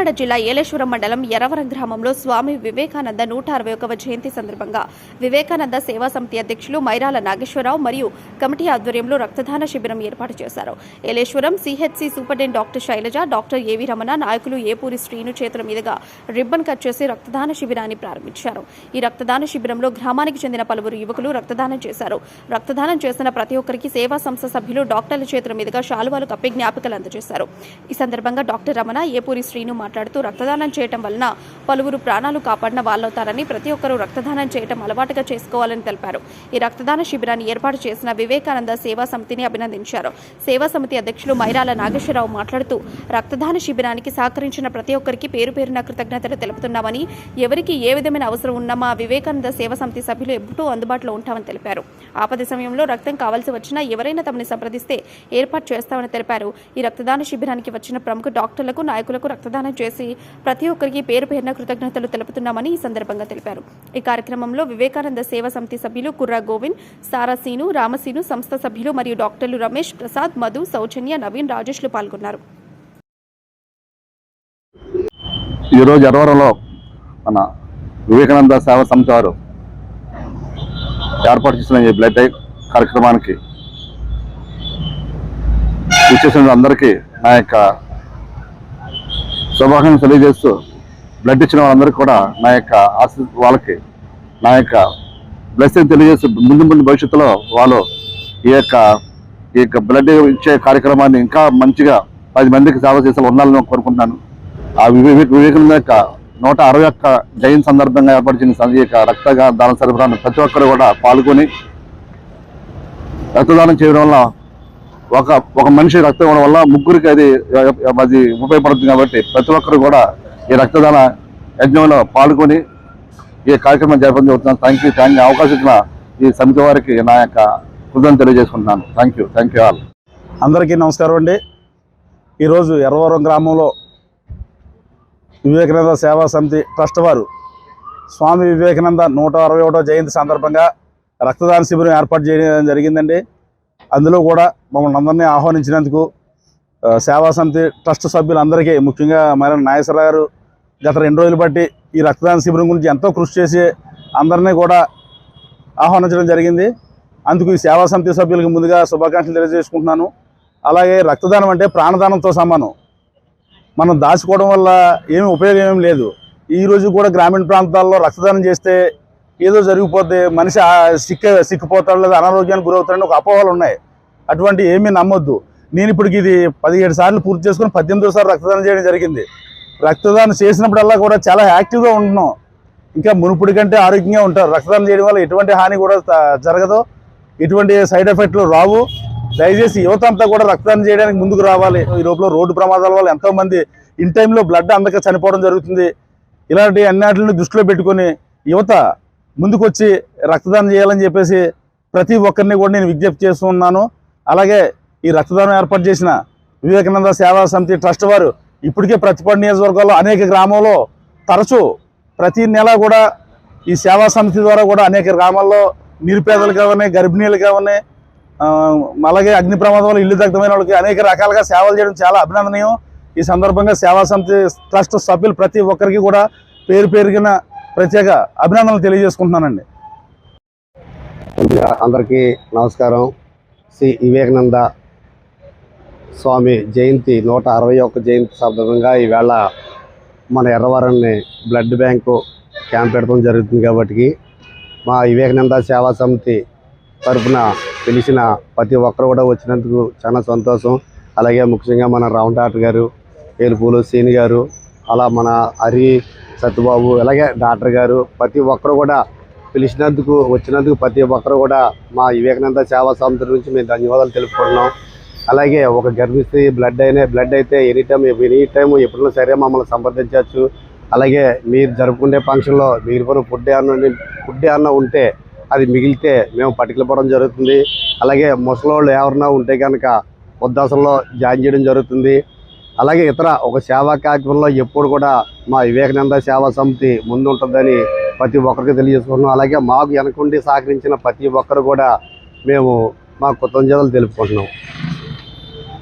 కాకినాడ జిల్లా ఏలేశ్వరం మండలం ఎర్రవరం గ్రామంలో స్వామి వివేకానంద 161వ జయంతి సందర్భంగా వివేకానంద సేవా సమితి అధ్యక్షులు మైరాల నాగేశ్వరరావు మరియు కమిటీ ఆధ్వర్యంలో రక్తదాన శిబిరం ఏర్పాటు చేశారు. Eleswaram CHC superintendent doctor Shailaja, doctor A V Ramana, నాయకులు ఏపూరి శ్రీను చేతుల మీదుగా రిబ్బన్ కట్ చేసి రక్తదాన శిబిరాన్ని ప్రారంభించారు. ఈ రక్తదాన శిబిరంలో గ్రామానికి చెందిన పలువురు యువకులు రక్తదానం చేశారు. రక్తదానం చేసిన ప్రతి ఒక్కరికి సేవా సంస్థ సభ్యులు డాక్టర్ల చేతుల మీదుగా శాలువాలు కప్పి జ్ఞాపికలు అందజేశారు. ఈ సందర్భంగా డాక్టర్ రమణ, ఏపూరి శ్రీను మాట్లాడుతూ రక్తదానం చేయడం వలన పలువురు ప్రాణాలు కాపాడిన వాళ్ళవుతారని, ప్రతి ఒక్కరూ రక్తదానం చేయడం అలవాటుగా చేసుకోవాలని తెలిపారు. ఈ రక్తదాన శిబిరాన్ని ఏర్పాటు చేసిన వివేకానంద సేవా సమితిని అభినందించారు. సేవా సమితి అధ్యక్షులు మైరాల నాగేశ్వరరావు మాట్లాడుతూ రక్తదాన శిబిరానికి సహకరించిన ప్రతి ఒక్కరికి పేరు పేరున కృతజ్ఞతలు తెలుపుతున్నామని, ఎవరికి ఏ విధమైన అవసరం ఉన్నా మా వివేకానంద సేవా సమితి సభ్యులు ఎప్పుడూ అందుబాటులో ఉంటామని తెలిపారు. ఆపద సమయంలో రక్తం కావాల్సి వచ్చినా ఎవరైనా తమని సంప్రదిస్తే ఏర్పాటు చేస్తామని తెలిపారు. ఈ రక్తదాన శిబిరానికి వచ్చిన ప్రముఖ డాక్టర్లకు, నాయకులకు రక్తదానం చేసి ప్రతి ఒక్కరికి పేరు పేరున కృతజ్ఞతలు తెలుపుతున్నామని ఈ సందర్భంగా తెలిపారు. ఈ కార్యక్రమంలో వివేకానంద సేవా సమితి సభ్యులు కుర్రా గోవింద్, సారాసీను, రామసీను, సంస్థ సభ్యులు మరియు డాక్టర్లు రమేష్, ప్రసాద్, మధు, సౌజన్య, నవీన్, రాజేష్లు పాల్గొన్నారు. ఈరోజు ఎర్రవరంలో మన వివేకానంద సేవా సమితి వారు ఏర్పాటు చేసిన ఈ బ్లడ్ డై కార్యక్రమానికి విచ్చేసిన అందరికీ నా యొక్క శుభాకాంక్షలు తెలియజేస్తూ, బ్లడ్ ఇచ్చిన వాళ్ళందరికీ కూడా నా యొక్క వాళ్ళకి నా యొక్క బ్లెస్సింగ్ తెలియజేస్తూ, ముందు భవిష్యత్తులో వాళ్ళు ఈ యొక్క బ్లడ్ ఇచ్చే కార్యక్రమాన్ని ఇంకా మంచిగా 10 మందికి సేవ చేసే ఉండాలని కోరుకుంటున్నాను. ఆ వివేకానంద యొక్క 161 జయంతి సందర్భంగా ఏర్పాటు చేసిన ఈ యొక్క రక్తదాన సరఫరాను ప్రతి ఒక్కరు కూడా పాల్గొని రక్తదానం చేయడం వల్ల ఒక మనిషి రక్తం ఇవ్వడం వల్ల ముగ్గురికి అది ఉపయోగపడుతుంది. కాబట్టి ప్రతి ఒక్కరు కూడా ఈ రక్తదాన యజ్ఞంలో పాల్గొని ఈ కార్యక్రమం జరపడం జరుగుతున్నాను. Thank you. అవకాశం ఇచ్చిన ఈ సమితి వారికి నా యొక్క కృతజ్ఞతలు తెలియజేసుకుంటున్నాను. Thank you all. అందరికీ నమస్కారం అండి. ఈరోజు ఎర్రవరం గ్రామంలో వివేకానంద సేవా సమితి ట్రస్ట్ వారు స్వామి వివేకానంద 161వ జయంతి సందర్భంగా రక్తదాన శిబిరం ఏర్పాటు చేయడం జరిగిందండి. అందులో కూడా మమ్మల్ని అందరినీ ఆహ్వానించినందుకు సేవా సమితి ట్రస్ట్ సభ్యులందరికీ, ముఖ్యంగా మైరాల నాగేశ్వరరావు గారు గత 2 రోజులు బట్టి ఈ రక్తదాన శిబిరం గురించి ఎంతో కృషి చేసి అందరినీ కూడా ఆహ్వానించడం జరిగింది. అందుకు ఈ సేవా సమితి సభ్యులకు ముందుగా శుభాకాంక్షలు తెలియజేసుకుంటున్నాను. అలాగే రక్తదానం అంటే ప్రాణదానంతో సమానం. మనం దాచుకోవడం వల్ల ఏమి ఉపయోగం లేదు. ఈరోజు కూడా గ్రామీణ ప్రాంతాల్లో రక్తదానం చేస్తే ఏదో జరిగిపోతే మనిషి సిక్కిపోతాడు, లేదా అనారోగ్యానికి గురవుతాడని ఒక అపోహలు ఉన్నాయి. అటువంటి ఏమీ నమ్మొద్దు. నేను ఇప్పటికి ఇది 17 సార్లు పూర్తి చేసుకుని 18వ సారి రక్తదానం చేయడం జరిగింది. రక్తదానం చేసినప్పుడల్లా కూడా చాలా యాక్టివ్గా ఉంటున్నాం. ఇంకా మునుపుడి కంటే ఆరోగ్యంగా ఉంటారు. రక్తదానం చేయడం వల్ల ఎటువంటి హాని కూడా జరగదు, ఎటువంటి సైడ్ ఎఫెక్ట్లు రావు. దయచేసి యువత అంతా కూడా రక్తదానం చేయడానికి ముందుకు రావాలి. ఈ లోపల రోడ్డు ప్రమాదాల వల్ల ఎంతోమంది ఇన్ టైంలో బ్లడ్ అందక చనిపోవడం జరుగుతుంది. ఇలాంటి అన్నిటిని దృష్టిలో పెట్టుకొని యువత ముందుకొచ్చి రక్తదానం చేయాలని చెప్పేసి ప్రతి ఒక్కరిని కూడా నేను విజ్ఞప్తి చేస్తున్నాను. అలాగే ఈ రక్తదానం ఏర్పాటు చేసిన వివేకానంద సేవా సమితి ట్రస్ట్ వారు ఇప్పటికే ప్రతిపాడు నియోజకవర్గాల్లో అనేక గ్రామాల్లో తరచూ ప్రతి నెల కూడా ఈ సేవా సమితి ద్వారా కూడా అనేక గ్రామాల్లో నిరుపేదలు కావని, గర్భిణీలు కావని, అలాగే అగ్ని ప్రమాదం వల్ల ఇల్లు దగ్ధమైన వాళ్ళకి అనేక రకాలుగా సేవలు చేయడం చాలా అభినందనీయం. ఈ సందర్భంగా సేవా సమితి ట్రస్ట్ సభ్యులు ప్రతి ఒక్కరికి కూడా పేరు పేరుగిన ప్రత్యేక అభినందనలు తెలియజేసుకుంటున్నానండి. అందరికీ నమస్కారం. శ్రీ వివేకానంద స్వామి జయంతి 161 జయంతి సందర్భంగా ఈవేళ మన ఎర్రవరాన్ని బ్లడ్ బ్యాంకు క్యాంప్ పెట్టడం జరుగుతుంది. కాబట్టి మా వివేకానంద సేవా సమితి తరఫున పిలిచిన ప్రతి ఒక్కరు కూడా వచ్చినందుకు చాలా సంతోషం. అలాగే ముఖ్యంగా మన రామ్ డాక్టర్ గారు, ఏలుపూలు శ్రీని గారు, అలా మన హరి సత్యబాబు, అలాగే డాక్టర్ గారు, ప్రతి ఒక్కరు కూడా వచ్చినందుకు ప్రతి ఒక్కరు కూడా మా వివేకానంద సేవా సమితి నుంచి మేము ధన్యవాదాలు తెలుపుకుంటున్నాం. అలాగే ఒక గర్భిణీ బ్లడ్ అయితే ఎనీ టైం ఎప్పుడైనా సరే మమ్మల్ని సంప్రదించవచ్చు. అలాగే మీరు జరుపుకునే ఫంక్షన్లో మిగిలిపోయిన ఫుడ్ ఏమన్నా ఉంటే అది మిగిలితే మేము పట్టుకెళ్ళిపోవడం జరుగుతుంది. అలాగే ముసలోళ్ళు ఎవరన్నా ఉంటే కనుక వృద్ధాశ్రమంలో జాయిన్ చేయడం జరుగుతుంది. అలాగే ఇతర ఒక సేవా కార్యక్రమంలో ఎప్పుడు కూడా మా వివేకానంద సేవా సమితి ముందు ఉంటుందని ప్రతి ఒక్కరికి తెలియజేసుకుంటున్నాం. అలాగే మాకు వెనకుండి సహకరించిన ప్రతి ఒక్కరు కూడా మేము మా కృతజ్ఞతలు తెలుపుకుంటున్నాం.